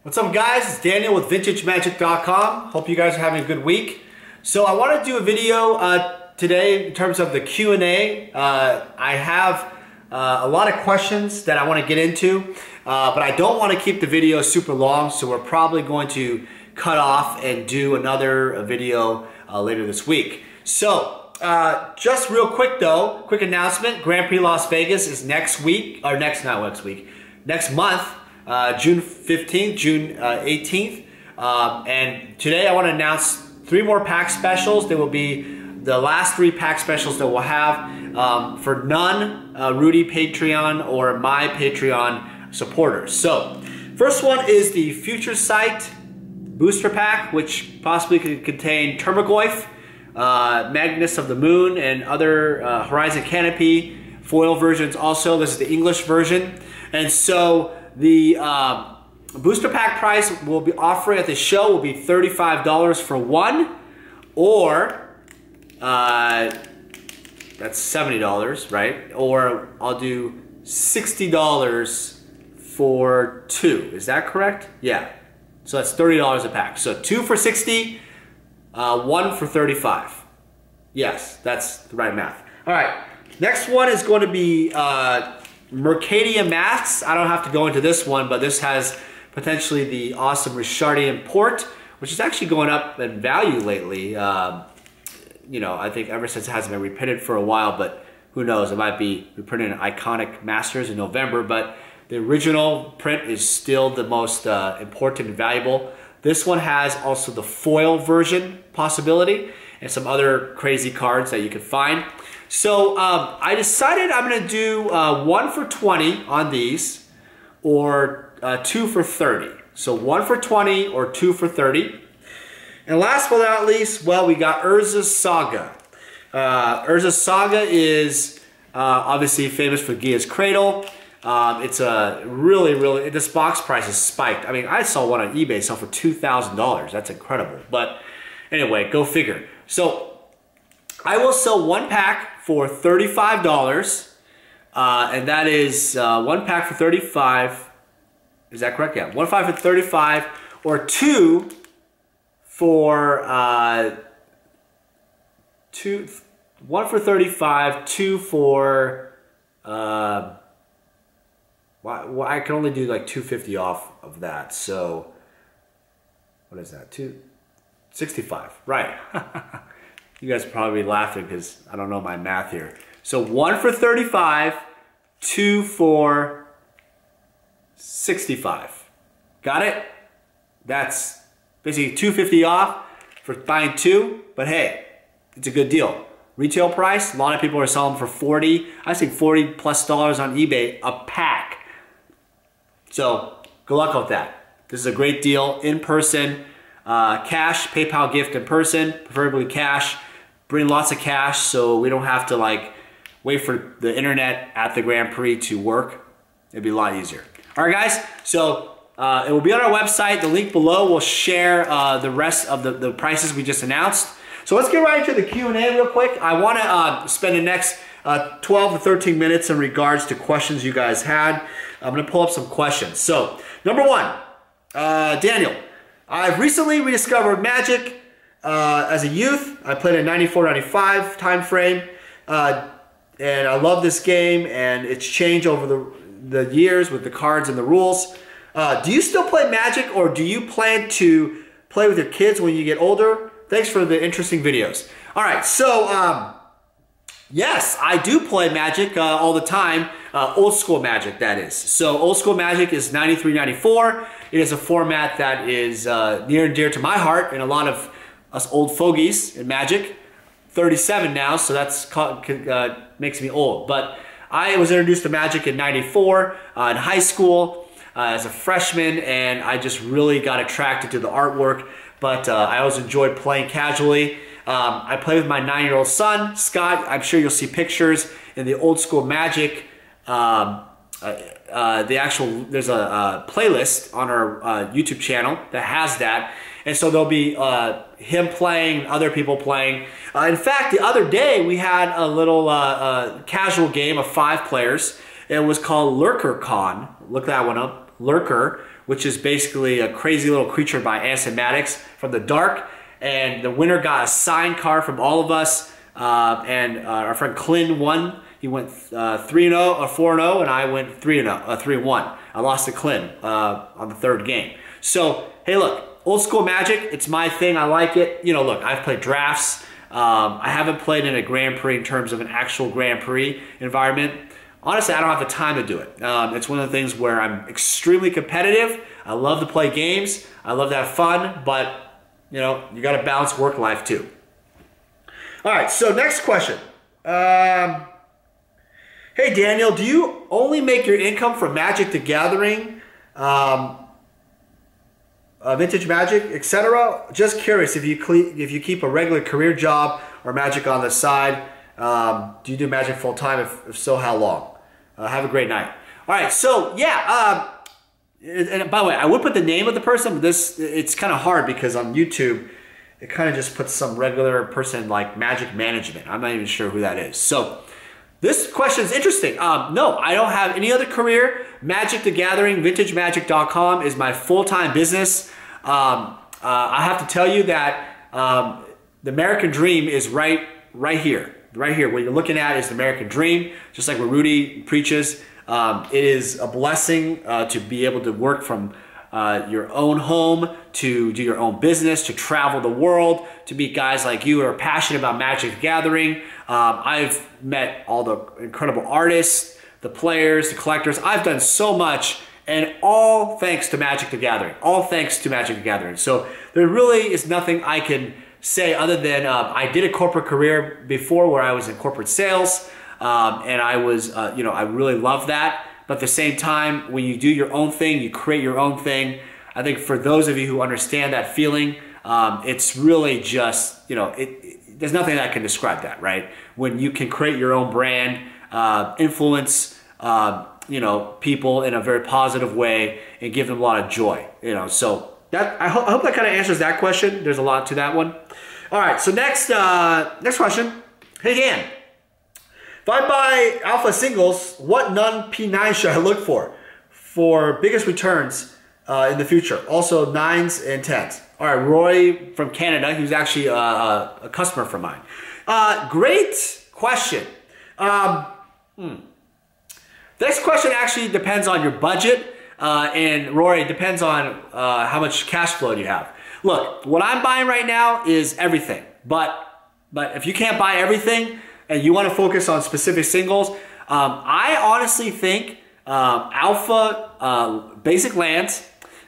What's up, guys? It's Daniel with VintageMagic.com. Hope you guys are having a good week. So I want to do a video today in terms of the Q&A. I have a lot of questions that I want to get into, but I don't want to keep the video super long, so we're probably going to cut off and do another video later this week. So just real quick though, quick announcement: Grand Prix Las Vegas is next week, or next month. June 15th, June 18th. And today I want to announce 3 more pack specials. They will be the last 3 pack specials that we'll have for non-Rudy Patreon or my Patreon supporters. So, first one is the Future Sight Booster Pack, which possibly could contain Termagoyf, Magnus of the Moon, and other Horizon Canopy foil versions also. This is the English version. And so, the booster pack price we'll be offering at the show will be $35 for one, or that's $70, right? Or I'll do $60 for 2. Is that correct? Yeah. So that's $30 a pack. So 2 for $60, 1 for $35. Yes, that's the right math. All right. Next one is going to be Mercadia masks. I don't have to go into this one, but this has potentially the awesome Richardian port, which is actually going up in value lately. You know, I think ever since it hasn't been reprinted for a while, but who knows, it might be reprinted in Iconic Masters in November, but the original print is still the most important and valuable. This one has also the foil version possibility and some other crazy cards that you can find. So I decided I'm going to do 1 for 20 on these, or 2 for 30. So 1 for 20 or 2 for 30. And last but not least, well, we got Urza's Saga. Urza's Saga is obviously famous for Gia's Cradle. It's a really, this box price is spiked. I mean, I saw one on eBay sell for $2,000. That's incredible. But anyway, go figure. So I will sell 1 pack for $35, and that is 1 pack for $35. Is that correct? Yeah, 1 pack for $35, or 2 for 1 for $35, 2 for well, I can only do like $250 off of that. So what is that? $265, right? You guys are probably laughing because I don't know my math here. So 1 for $35, 2 for $65. Got it? That's basically $250 off for buying 2, but hey, it's a good deal. Retail price, a lot of people are selling for $40. I think $40+ on eBay a pack. So good luck with that. This is a great deal. In person, cash, PayPal gift in person, preferably cash. Bring lots of cash so we don't have to like wait for the internet at the Grand Prix to work. It'd be a lot easier. All right, guys. So it will be on our website. The link below will share the rest of the prices we just announced. So let's get right into the Q&A real quick. I want to spend the next 12 to 13 minutes in regards to questions you guys had. I'm going to pull up some questions. So number 1, Daniel, I've recently rediscovered Magic. As a youth, I played in 94-95 time frame, and I love this game, and it's changed over the years with the cards and the rules. Do you still play Magic, or do you plan to play with your kids when you get older? Thanks for the interesting videos. All right, so yes, I do play Magic all the time. Old school Magic, that is. So old school Magic is 93-94. It is a format that is near and dear to my heart, and a lot of us old fogies in Magic. 37 now, so that's makes me old. But I was introduced to Magic in 94 in high school as a freshman, and I just really got attracted to the artwork. But I always enjoyed playing casually. I play with my 9-year-old son, Scott. I'm sure you'll see pictures in the old school Magic. There's a playlist on our YouTube channel that has that. And so there'll be him playing, other people playing. In fact, the other day we had a little casual game of 5 players. It was called Lurker Con. Look that one up. Lurker, which is basically a crazy little creature by Asymatics from the dark. And the winner got a signed card from all of us. And our friend Clint won. He went 3-0 or 4-0, and I went 3-1. I lost to Clint on the third game. So hey, look, old school Magic. It's my thing. I like it. You know, look, I've played drafts. I haven't played in a Grand Prix in terms of an actual Grand Prix environment. Honestly, I don't have the time to do it. It's one of the things where I'm extremely competitive. I love to play games. I love to have fun, but you know, you got to balance work life too. All right, so next question. Hey Daniel, do you only make your income from Magic the Gathering, vintage Magic, etc.? Just curious if you keep a regular career job or Magic on the side. Do you do Magic full time? If so, how long? Have a great night. All right, so yeah. And by the way, I would put the name of the person, but it's kind of hard because on YouTube, it kind of just puts some regular person like Magic Management. I'm not even sure who that is. So this question is interesting. No, I don't have any other career. Magic the Gathering, vintagemagic.com is my full-time business. I have to tell you that the American dream is right here. Right here, what you're looking at is the American dream, just like what Rudy preaches. It is a blessing to be able to work from your own home, to do your own business, to travel the world, to meet guys like you who are passionate about Magic the Gathering. I've met all the incredible artists, the players, the collectors. I've done so much, and all thanks to Magic the Gathering. All thanks to Magic the Gathering. So there really is nothing I can say other than I did a corporate career before where I was in corporate sales, and I was, you know, I really love that. But at the same time, when you do your own thing, you create your own thing. I think for those of you who understand that feeling, it's really just, you know, there's nothing that can describe that, right? When you can create your own brand, influence, you know, people in a very positive way and give them a lot of joy, you know. So that I hope that kind of answers that question. There's a lot to that one. All right, so next question. Hey Dan, if I buy alpha singles, what non-P9 should I look for biggest returns in the future? Also 9s and 10s. All right, Roy from Canada, who's actually a customer from mine. Great question. Next question actually depends on your budget. And Rory, it depends on how much cash flow you have. Look, what I'm buying right now is everything. But if you can't buy everything and you want to focus on specific singles, I honestly think alpha, basic lands,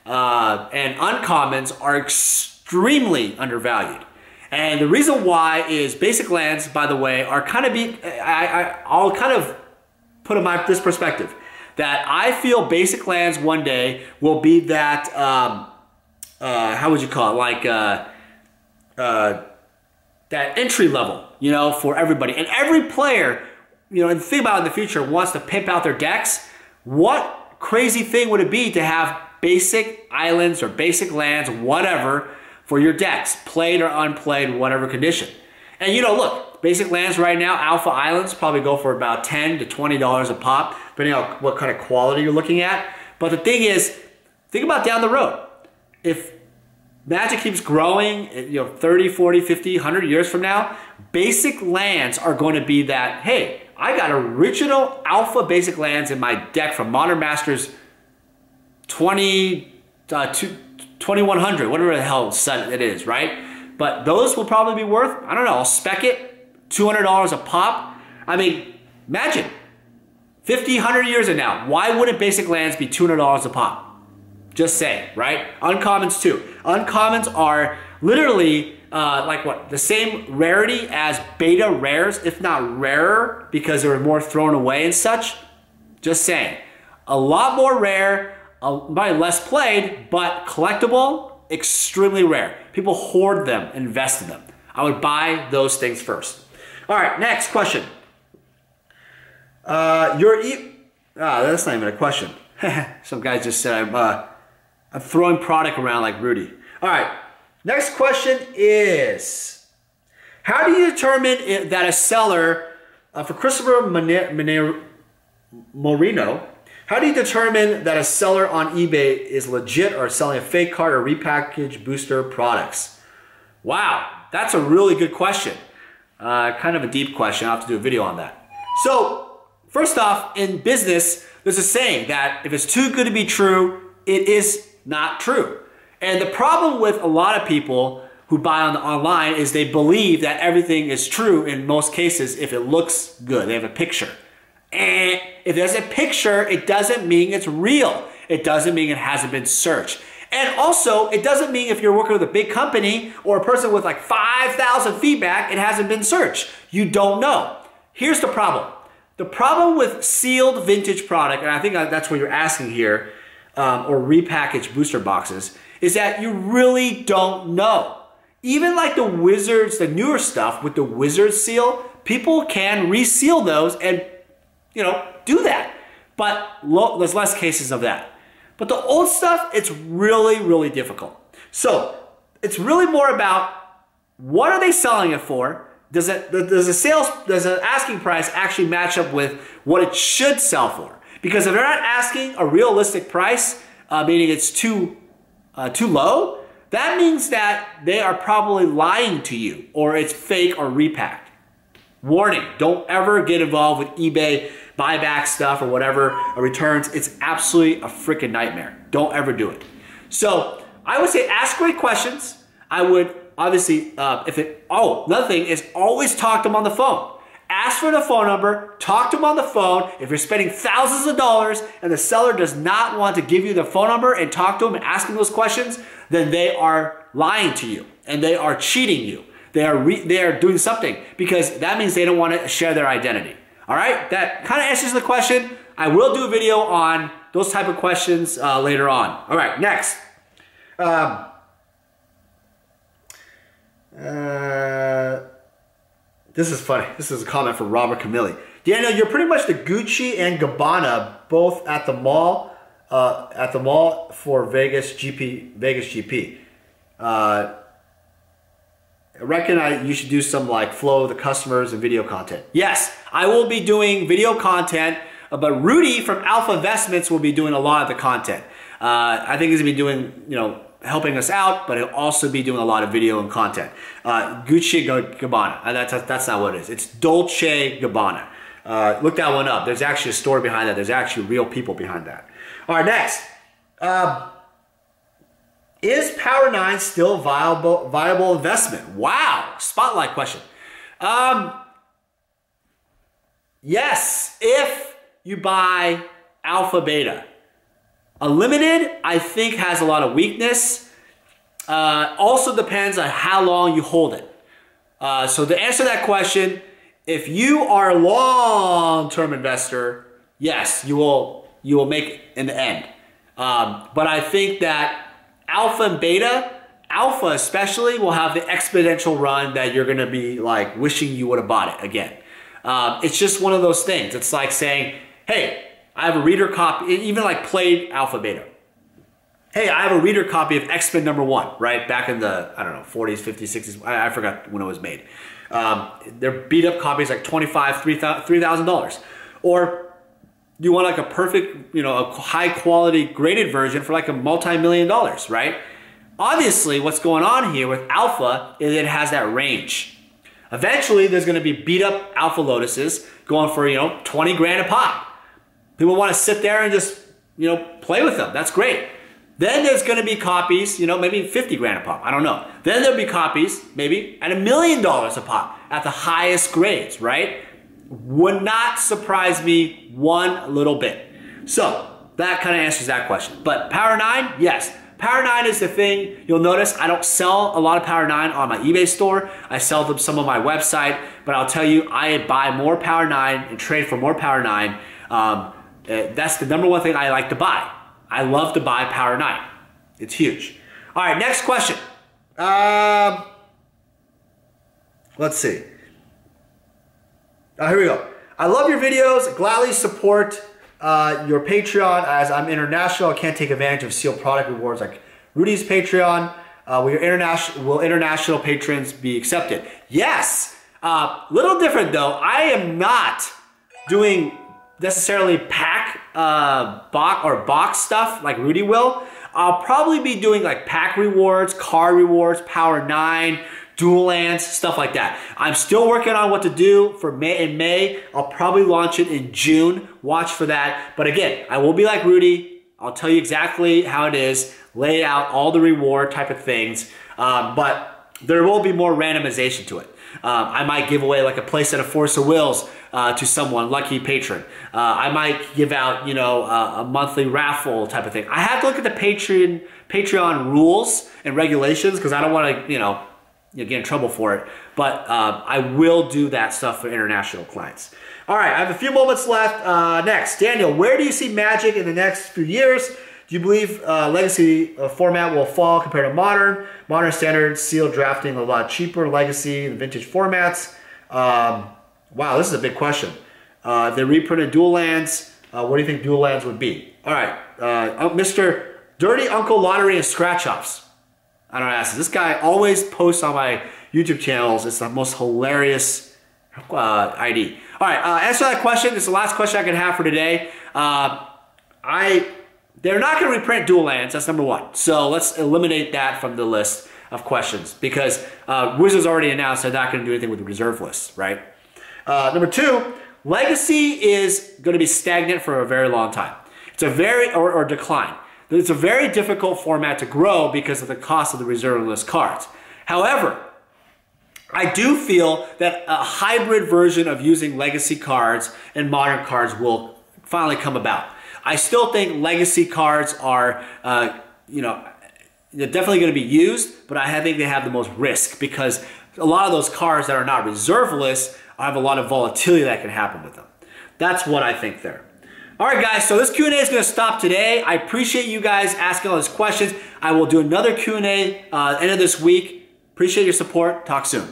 and uncommons are extremely undervalued. And the reason why is basic lands, by the way, are kind of I'll kind of put in this perspective. That I feel basic lands one day will be that, how would you call it? Like that entry level, you know, for everybody. And every player, you know, and think about it in the future, wants to pimp out their decks. What crazy thing would it be to have basic islands or basic lands, whatever, for your decks, played or unplayed, whatever condition. And you know, look, basic lands right now, alpha islands probably go for about $10 to $20 a pop, depending on what kind of quality you're looking at. But the thing is, think about down the road. If Magic keeps growing, you know, 30, 40, 50, 100 years from now, basic lands are going to be that, hey, I got original alpha basic lands in my deck from Modern Masters 2100, whatever the hell set it is, right? But those will probably be worth, I don't know, I'll spec it, $200 a pop. I mean, imagine, 50, 100 years from now, why wouldn't basic lands be $200 a pop? Just saying, right? Uncommons too. Uncommons are literally like what? The same rarity as beta rares, if not rarer, because there were more thrown away and such. Just saying. A lot more rare, probably less played, but collectible, extremely rare. People hoard them, invest in them. I would buy those things first. All right, next question. That's not even a question. Some guy just said I'm throwing product around like Rudy. All right, next question is, how do you determine that a seller, for Christopher Moreno, How do you determine that a seller on eBay is legit or selling a fake card or repackaged booster products? Wow, that's a really good question. Kind of a deep question. I'll have to do a video on that. So, first off, in business, there's a saying that if it's too good to be true, it is not true. And the problem with a lot of people who buy online is they believe that everything is true in most cases if it looks good. They have a picture. And if there's a picture, it doesn't mean it's real. It doesn't mean it hasn't been searched. And also, it doesn't mean if you're working with a big company or a person with like 5,000 feedback, it hasn't been searched. You don't know. Here's the problem. The problem with sealed vintage product, and I think that's what you're asking here, or repackaged booster boxes, is that you really don't know. Even like the Wizards, the newer stuff with the Wizards seal, people can reseal those and, you know, do that. But there's less cases of that. But the old stuff, it's really, really difficult. So it's really more about what are they selling it for? Does the asking price actually match up with what it should sell for? Because if they're not asking a realistic price, meaning it's too low, that means that they are probably lying to you or it's fake or repacked. Warning, don't ever get involved with eBay buyback stuff or whatever, or returns. It's absolutely a freaking nightmare. Don't ever do it. So I would say ask great questions. I would obviously, another thing is always talk to them on the phone. Ask for the phone number, talk to them on the phone. If you're spending thousands of dollars and the seller does not want to give you the phone number and talk to them and ask them those questions, then they are lying to you and they are cheating you. They are doing something because that means they don't want to share their identity. All right, that kind of answers the question. I will do a video on those type of questions later on. All right, next. This is funny. This is a comment from Robert Camilli. Daniel, you're pretty much the Gucci and Gabbana both at the mall for Vegas GP. I reckon you should do some like flow of the customers and video content. Yes, I will be doing video content, but Rudy from Alpha Investments will be doing a lot of the content. I think he's gonna be doing, you know, helping us out, but he'll also be doing a lot of video and content. Gucci Gabbana, that's not what it is. It's Dolce Gabbana. Look that one up. There's actually a story behind that. There's actually real people behind that. All right, next. Is Power 9 still a viable investment? Wow, spotlight question. Yes, if you buy Alpha Beta. Unlimited, I think, has a lot of weakness. Also depends on how long you hold it. So to answer that question, if you are a long-term investor, yes, you will make it in the end. But I think that Alpha and Beta, Alpha especially, will have the exponential run that you're gonna be like wishing you would have bought it again. It's just one of those things. It's like saying, hey, I have a reader copy, even like played Alpha Beta. Hey, I have a reader copy of X-Men #1, right? Back in the, I don't know, 40s, 50s, 60s, I forgot when it was made. They're beat up copies like $25,000, $3,000. Or you want like a perfect, you know, a high quality graded version for like a multi-million dollars, right? Obviously, what's going on here with Alpha is it has that range. Eventually, there's gonna be beat up Alpha Lotuses going for, you know, 20 grand a pop. People want to sit there and just, you know, play with them. That's great. Then there's going to be copies, you know, maybe 50 grand a pop. I don't know. Then there'll be copies maybe at $1 million a pop at the highest grades, right? Would not surprise me one little bit. So that kind of answers that question. But Power 9, yes. Power 9 is the thing. You'll notice I don't sell a lot of Power 9 on my eBay store. I sell them some on my website. But I'll tell you, I buy more Power 9 and trade for more Power 9. That's the #1 thing I like to buy. I love to buy Power 9. It's huge. All right, next question. Let's see. Here we go. I love your videos. Gladly support your Patreon as I'm international. I can't take advantage of sealed product rewards like Rudy's Patreon. Will international patrons be accepted? Yes. Little different though. I am not doing necessarily pack box stuff like Rudy will, I'll probably be doing like pack rewards, car rewards, Power 9, dual lands, stuff like that. I'm still working on what to do for May. I'll probably launch it in June. Watch for that. But again, I will be like Rudy. I'll tell you exactly how it is, lay out all the reward type of things. But there will be more randomization to it. I might give away like a playset of Force of Wills to someone, lucky patron. I might give out, you know, a monthly raffle type of thing. I have to look at the Patreon rules and regulations because I don't want to, you know, get in trouble for it. But I will do that stuff for international clients. All right, I have a few moments left. Next, Daniel, where do you see Magic in the next few years? Do you believe legacy format will fall compared to modern? Modern standard seal drafting a lot cheaper, legacy, the vintage formats. Wow, this is a big question. If they reprinted dual lands, what do you think dual lands would be? All right, Mr. Dirty Uncle Lottery and Scratch Offs. I don't ask. This guy always posts on my YouTube channels. It's the most hilarious ID. All right, answer that question. It's the last question I can have for today. They're not going to reprint dual lands. That's number one. So let's eliminate that from the list of questions because Wizards already announced they're not going to do anything with the reserve lists, right? Number two, legacy is going to be stagnant for a very long time. It's a very, or decline. It's a very difficult format to grow because of the cost of the reserve list cards. However, I do feel that a hybrid version of using legacy cards and modern cards will finally come about. I still think legacy cards are, you know, they're definitely going to be used, but I think they have the most risk because a lot of those cards that are not reserve lists have a lot of volatility that can happen with them. That's what I think there. All right, guys, so this Q&A is going to stop today. I appreciate you guys asking all these questions. I will do another Q&A end of this week. Appreciate your support. Talk soon.